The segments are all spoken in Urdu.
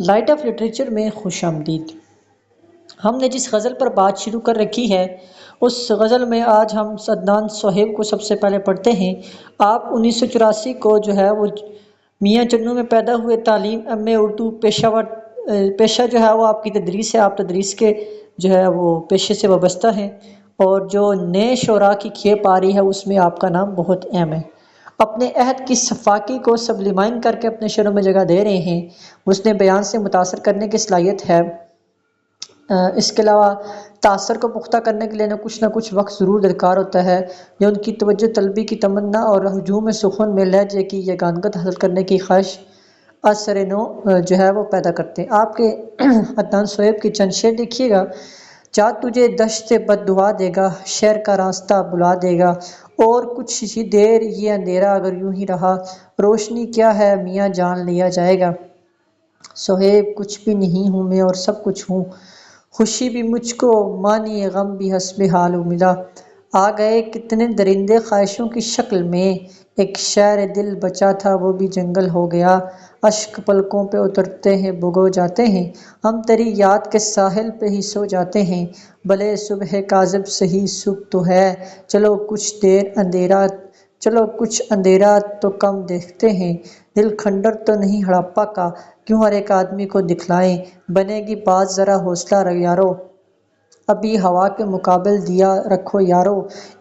لائٹ آف لٹریچر میں خوش آمدید۔ ہم نے جس غزل پر بات شروع کر رکھی ہے اس غزل میں آج ہم عدنان صہیب کو سب سے پہلے پڑھتے ہیں۔ آپ 1984 کو وہ میاں چنوں میں پیدا ہوئے۔ تعلیم ایم اے اردو پیشہ وہ آپ کی تدریس ہے۔ آپ تدریس کے وہ پیشے سے وابستہ ہیں، اور جو نئے شعراء کی کھیپ آ رہی ہے اس میں آپ کا نام بہت اہم ہے۔ اپنے عہد کی صفاکی کو سبلیمائن کر کے اپنے شعروں میں جگہ دے رہے ہیں۔ اس نے بیان سے متاثر کرنے کی صلاحیت ہے۔ اس کے علاوہ تاثر کو پختہ کرنے کے لیے کچھ نہ کچھ وقت ضرور درکار ہوتا ہے، جو ان کی توجہ طلبی کی تمنا اور ہجوم سخن میں لہجے کی یگانگت حاصل کرنے کی خواہش اثر نو وہ پیدا کرتے ہیں۔ آپ کے عدنان صہیب کی چند شعر دیکھیے گا۔ چاند تجھے دشت بد دعا دے گا، شہر کا راستہ بلا دے گا، اور کچھ ہی دیر یہ اندھیرا اگر یوں ہی رہا، روشنی کیا ہے میاں جان لیا جائے گا۔ صہیب کچھ بھی نہیں ہوں میں اور سب کچھ ہوں، خوشی بھی مجھ کو مانی غم بھی حسب حال ملا۔ آ گئے کتنے درندے خواہشوں کی شکل میں، ایک شہر دل بچا تھا وہ بھی جنگل ہو گیا۔ اشک پلکوں پہ اترتے ہیں بھگو جاتے ہیں، ہم تیری یاد کے ساحل پہ ہی سو جاتے ہیں۔ بھلے صبح کاذب سہی صبح تو ہے، چلو کچھ اندھیرا تو کم دیکھتے ہیں۔ دل کھنڈر تو نہیں ہڑپا کا، کیوں ہر ایک آدمی کو دکھلائیں، بنے گی بات ذرا حوصلہ یارو، ابھی ہوا کے مقابل دیا رکھو یارو۔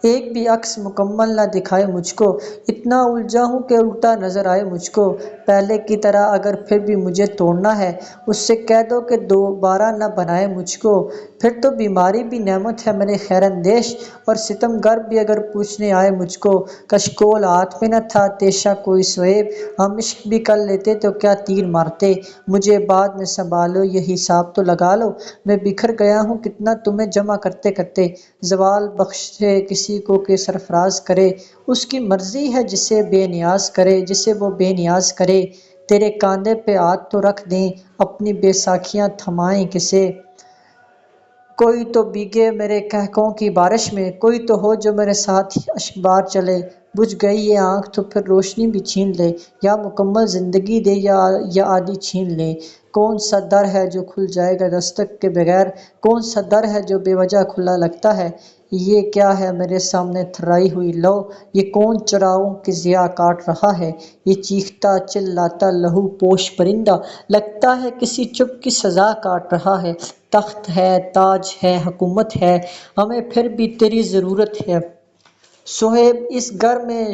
ایک بھی عکس مکمل نہ دکھائے مجھ کو، اتنا الجھا ہوں کہ الٹا نظر آئے مجھ کو۔ پہلے کی طرح اگر پھر بھی مجھے توڑنا ہے، اس سے کہہ دو کہ دوبارہ نہ بنائے مجھ کو۔ پھر تو بیماری بھی نعمت ہے میرے خیر اندیش، اور ستم گر بھی اگر پوچھنے آئے مجھ کو۔ کشکول ہاتھ میں نہ تھا تیشا کوئی صہیب، ہم عشق بھی کر لیتے تو کیا تیر مارتے۔ مجھے بعد میں سنبھالو یہ حساب تو لگا لو، میں بکھر گیا ہوں کتنا تمہیں جمع کرتے کرتے۔ زوال بخشے کسی کو کہ سرفراز کرے، اس کی مرضی ہے جسے وہ بے نیاز کرے۔ تیرے کاندھے پہ ہاتھ تو رکھ دیں، اپنی بے ساکھیاں تھمائیں کسے۔ کوئی تو بھیگے میرے قہقہوں کی بارش میں، کوئی تو ہو جو میرے ساتھ اشکبار چلے۔ بجھ گئی یہ آنکھ تو پھر روشنی بھی چھین لے، یا مکمل زندگی دے یا آدھی چھین لے۔ کون سا در ہے جو کھل جائے گا دستک کے بغیر، کون سا در ہے جو بے وجہ کھلا لگتا ہے۔ یہ کیا ہے میرے سامنے تھرائی ہوئی لو، یہ کون چراغوں کی ضیاء کاٹ رہا ہے۔ یہ چیختا چلاتا لہو پوش پرندہ، لگتا ہے کسی چپ کی سزا کاٹ رہا ہے۔ تخت ہے، تاج ہے، حکومت ہے، ہمیں پھر بھی تیری ضرورت ہے۔ صہیب اس گھر میں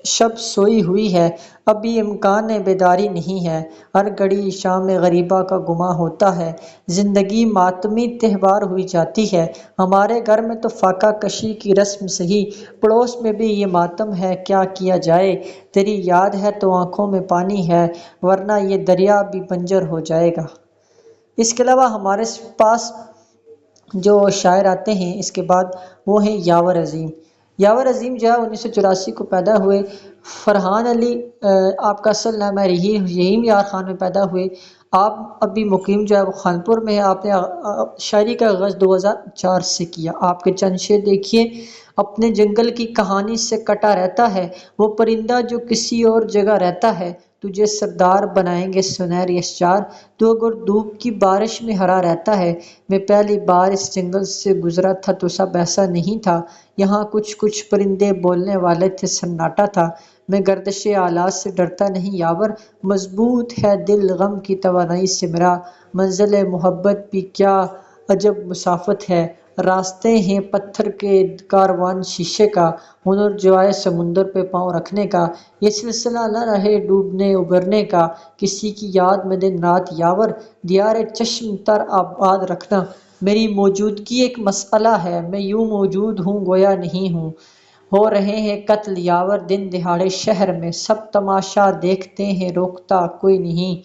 شب سوئی ہوئی ہے، ابھی امکان بیداری نہیں ہے۔ ہر گھڑی شام غریباں کا گماں ہوتا ہے، زندگی ماتمی تہوار ہوئی جاتی ہے۔ ہمارے گھر میں تو فاقہ کشی کی رسم سہی، پڑوس میں بھی یہ ماتم ہے کیا کیا جائے۔ تیری یاد ہے تو آنکھوں میں پانی ہے، ورنہ یہ دریا بھی بنجر ہو جائے گا۔ اس کے علاوہ ہمارے پاس جو شاعر آتے ہیں اس کے بعد وہ ہیں یاور عظیم۔ یاور عظیم 1984 کو پیدا ہوئے۔ فرحان علی آپ کا اصل نام ہے، رحیم یار خان میں پیدا ہوئے۔ آپ ابھی مقیم وہ خانپور میں ہے۔ آپ نے شاعری کا آغاز 2004 سے کیا۔ آپ کے چند شعر دیکھیے۔ اپنے جنگل کی کہانی سے کٹا رہتا ہے وہ پرندہ جو کسی اور جگہ رہتا ہے، تجھے سردار بنائیں گے سنہری اشجار، تو اگر دھوپ کی بارش میں ہرا رہتا ہے۔ میں پہلی بار اس جنگل سے گزرا تھا تو سب ایسا نہیں تھا، یہاں کچھ پرندے بولنے والے تھے، سناٹا تھا۔ میں گردش آلات سے ڈرتا نہیں یاور، مضبوط ہے دل غم کی توانائی سے میرا۔ منزل محبت بھی کیا عجب مسافت ہے، راستے ہیں پتھر کے کاروان شیشے کا، ہنر جو آئے سمندر پہ پاؤں رکھنے کا۔ یہ سلسلہ نہ رہے ڈوبنے ابھرنے کا، کسی کی یاد میں دن رات یاور، دیار چشم تر آباد رکھنا۔ میری موجودگی ایک مسئلہ ہے، میں یوں موجود ہوں گویا نہیں ہوں۔ ہو رہے ہیں قتل یاور دن دہاڑے شہر میں، سب تماشا دیکھتے ہیں روکتا کوئی نہیں۔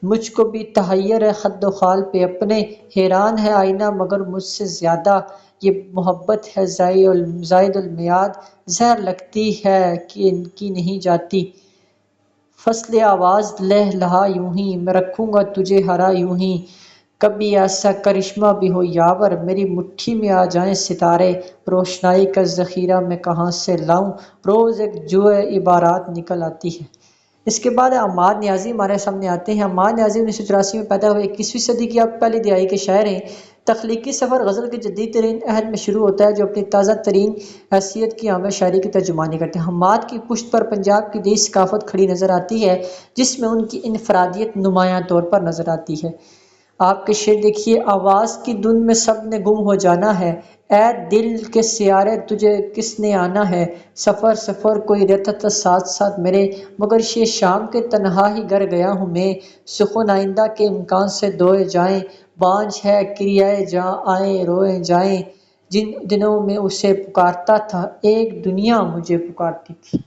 مجھ کو بھی تحیر ہے خد و خال پہ اپنے، حیران ہے آئینہ مگر مجھ سے زیادہ۔ یہ محبت ہے زائد المیعاد، زہر لگتی ہے کہ ان کی نہیں جاتی۔ فصل آواز لہ لہا یوں ہی، میں رکھوں گا تجھے ہرا یوں ہی۔ کبھی ایسا کرشمہ بھی ہو یاور، میری مٹھی میں آ جائیں ستارے، روشنائی کا ذخیرہ میں کہاں سے لاؤں، روز ایک جوئے عبارات نکل آتی ہے۔ اس کے بعد عمار نیازی ہمارے سامنے آتے ہیں۔ عمار نیازی 1984 میں پیدا ہوئے 21ویں صدی کی پہلی دہائی کے شاعر ہیں۔ تخلیقی سفر غزل کے جدید ترین عہد میں شروع ہوتا ہے جو اپنی تازہ ترین حیثیت کی عامر شاعری کی ترجمانی کرتے ہیں۔ حماد کی پشت پر پنجاب کی دیسی ثقافت کھڑی نظر آتی ہے جس میں ان کی انفرادیت نمایاں طور پر نظر آتی ہے۔ آپ کے شعر دیکھیے، آواز کی دھن میں سب نے گم ہو جانا ہے، اے دل کے سیارے تجھے کس نے آنا ہے، سفر سفر کوئی رہتا تھا ساتھ ساتھ میرے، مگر یہ شام کے تنہا ہی گر گیا ہوں میں، سخن آئندہ کے امکان سے دوئے جائیں، بانجھ ہے کریائے جاں آئیں روئے جائیں، جن دنوں میں اسے پکارتا تھا ایک دنیا مجھے پکارتی تھی۔